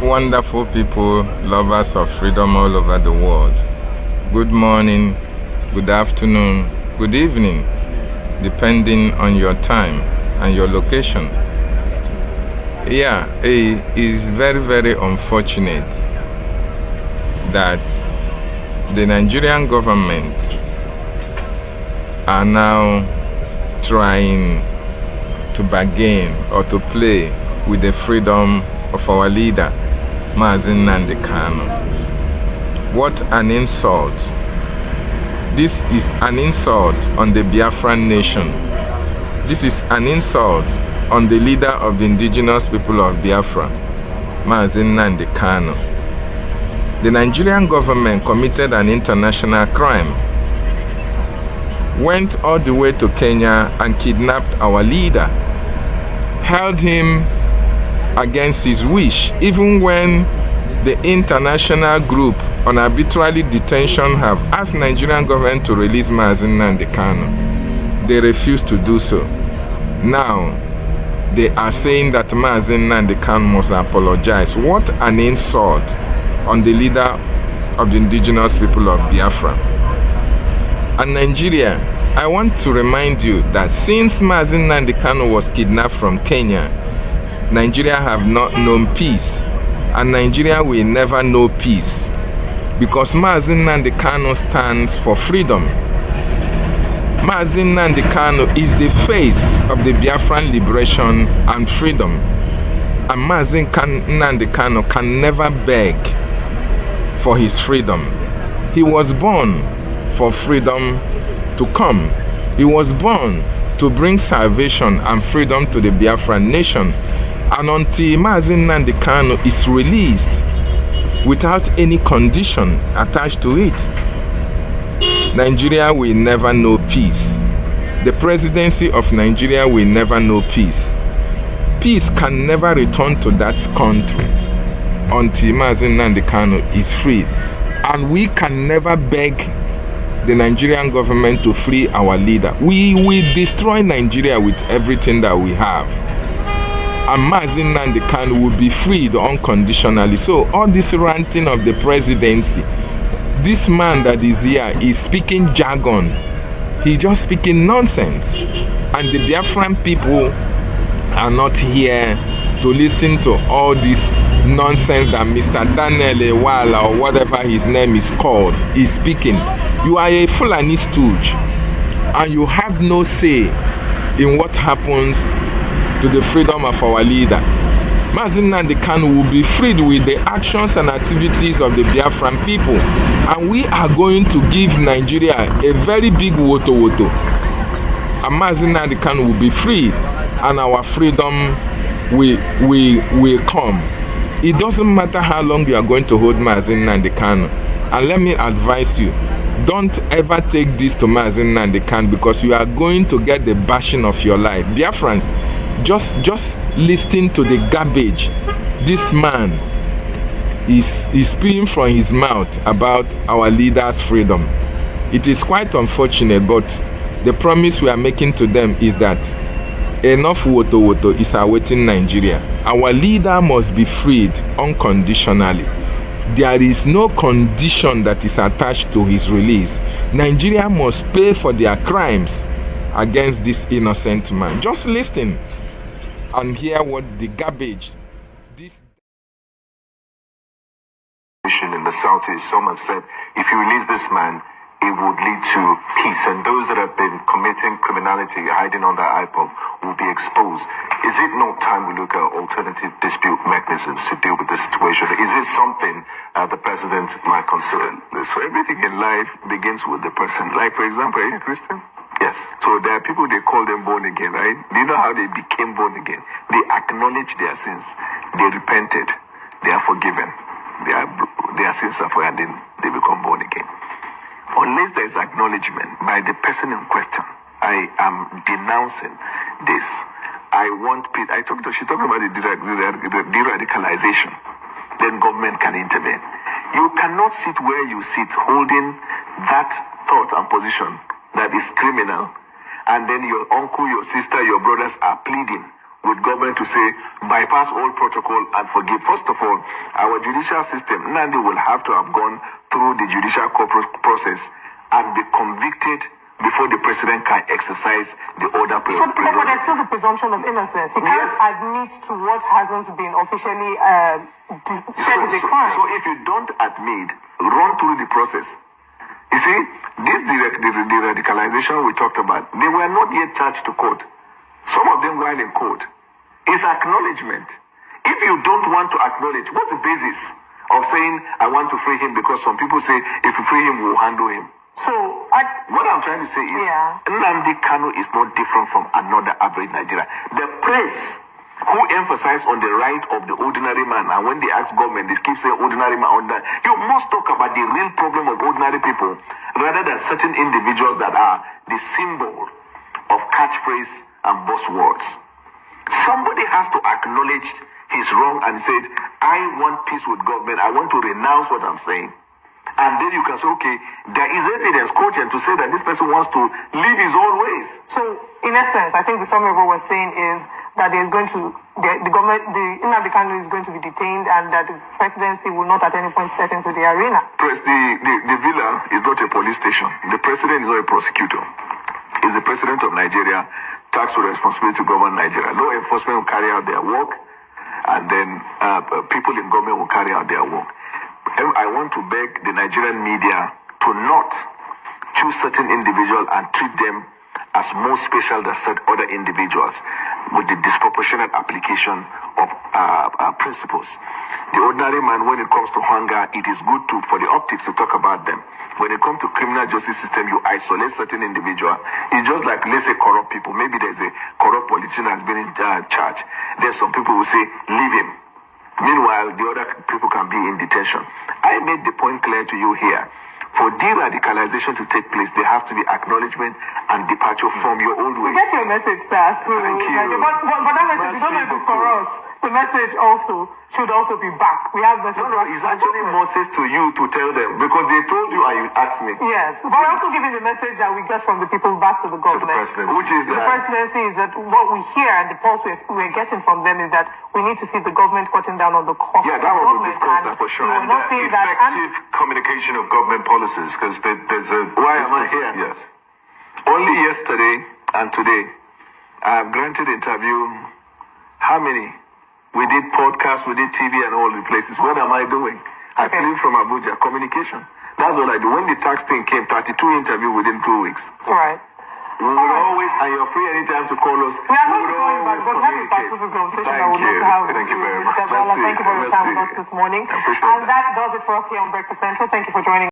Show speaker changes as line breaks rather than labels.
Wonderful people, lovers of freedom all over the world. Good morning, good afternoon, good evening, depending on your time and your location. Yeah, it is very, very unfortunate that the Nigerian government are now trying to bargain or to play with the freedom of our leader, Nnamdi Kanu. What an insult. This is an insult on the Biafran nation. This is an insult on the leader of the indigenous people of Biafra, Nnamdi Kanu. The Nigerian government committed an international crime, went all the way to Kenya and kidnapped our leader, held him against his wish, even when the international group on arbitrary detention have asked Nigerian government to release Nnamdi Kanu. They refused to do so. Now, they are saying that Nnamdi Kanu must apologize. What an insult on the leader of the indigenous people of Biafra. And Nigeria, I want to remind you that since Nnamdi Kanu was kidnapped from Kenya, Nigeria have not known peace, and Nigeria will never know peace, because Nnamdi Kanu stands for freedom. Nnamdi Kanu is the face of the Biafran liberation and freedom, and Nnamdi Kanu can never beg for his freedom. He was born for freedom to come. He was born to bring salvation and freedom to the Biafran nation. And until Nnamdi Kanu is released without any condition attached to it, Nigeria will never know peace. The presidency of Nigeria will never know peace. Peace can never return to that country until Nnamdi Kanu is freed. And we can never beg the Nigerian government to free our leader. We will destroy Nigeria with everything that we have. And Nnamdi Kanu will be freed unconditionally. So all this ranting of the presidency, this man that is here is speaking jargon. He's just speaking nonsense. And the Biafran people are not here to listen to all this nonsense that Mr. Daniel Bwala, or whatever his name is called, is speaking. You are a Fulani stooge, and you have no say in what happens to the freedom of our leader. Nnamdi Kanu will be freed with the actions and activities of the Biafran people, and we are going to give Nigeria a very big woto. And Nnamdi Kanu will be freed, and our freedom will come. It doesn't matter how long you are going to hold Nnamdi Kanu. And let me advise you, don't ever take this to Nnamdi Kanu, because you are going to get the bashing of your life. Biafrans, just listen to the garbage this man is spewing from his mouth about our leaders' freedom. It is quite unfortunate, but the promise we are making to them is that enough woto is awaiting Nigeria. Our leader must be freed unconditionally. There is no condition that is attached to his release. Nigeria must pay for their crimes against this innocent man. Just listen and hear what the garbage this
in the southeast. Some have said if you release this man, it would lead to peace, and those that have been committing criminality, hiding under IPOB, will be exposed. Is it not time we look at alternative dispute mechanisms to deal with this situation? Is it something the president might consider?
So everything in life begins with the person. Like, for example, are you a Christian?
Yes.
So there are people, they call them born again, right? Do you know how they became born again? They acknowledge their sins. They repented. They are forgiven. Their sins are forgiven, and then they become born again. Unless there is acknowledgement by the person in question, I am denouncing this. She talked about the de-radicalization. Then government can intervene. You cannot sit where you sit holding that thought and position that is criminal, and then your uncle, your sister, your brothers are pleading with government to say bypass all protocol and forgive. First of all, our judicial system, Nnamdi will have to have gone through the judicial process and be convicted before the president can exercise the order.
But there's still the presumption of innocence. He can't admit to what hasn't been officially said is a crime.
So if you don't admit, run through the process. You see, this the radicalization we talked about, they were not yet charged to court. Some of them while in court. It's acknowledgement. If you don't want to acknowledge, what's the basis of saying, I want to free him? Because some people say, if you free him, we'll handle him.
So,
what I'm trying to say is, Nnamdi Kanu is not different from another average Nigerian. The press, who emphasize on the right of the ordinary man, and when they ask government, they keep saying ordinary man, you must talk about the real problem of ordinary people, rather than certain individuals that are the symbol of catchphrase and buzzwords. Somebody has to acknowledge his wrong and said, I want peace with government, I want to renounce what I'm saying. And then you can say, okay, there is evidence quoted to say that this person wants to live his own ways.
So, in essence, I think the summary of what we're saying is that there's going to, the government, the Nnamdi Kanu is going to be detained, and that the presidency will not at any point step into the arena.
The villa is not a police station. The president is not a prosecutor. He's the president of Nigeria, tasked with responsibility to govern Nigeria. Law enforcement will carry out their work, and then people in government will carry out their work. I want to beg the Nigerian media to not choose certain individuals and treat them as more special than other individuals with the disproportionate application of principles. The ordinary man, when it comes to hunger, it is good for the optics to talk about them. When it comes to criminal justice system, you isolate certain individuals. It's just like, let's say, corrupt people. Maybe there's a corrupt politician that's been in charge. There's some people who say, leave him. Meanwhile, the other people can be in detention. I made the point clear to you here. For de-radicalization to take place, there has to be acknowledgement and departure from your old ways.
We get your message, sir. So,
thank you.
But that message, you don't know if it's for us. The message also should also be back. We have message.
No, it's actually Moses to you to tell them, because they told you and you asked me.
Yes, but we're also giving the message that we get from the people back to the government.
To the presidency. Which is
the presidency is that what we hear and the pulse we're getting from them is that we need to see the government cutting down on the cost of
that
government.
We'll discuss that for sure.
And effective communication of government policies, because there's a...
Why am I here?
Yes.
Only yesterday and today, I have granted interview. How many? We did podcasts, we did TV and all the places. What am I doing? I flew from Abuja. Communication. That's what I do. When the tax thing came, 32 interviews within 2 weeks.
All right.
We will always, and you're free anytime to call us.
We are going to call you back, because we have a particular conversation that we'd love to have with you, Mr. Bwala. Thank you for your time with us this morning. And that does it for us here on Breakfast Central. Thank you for joining us.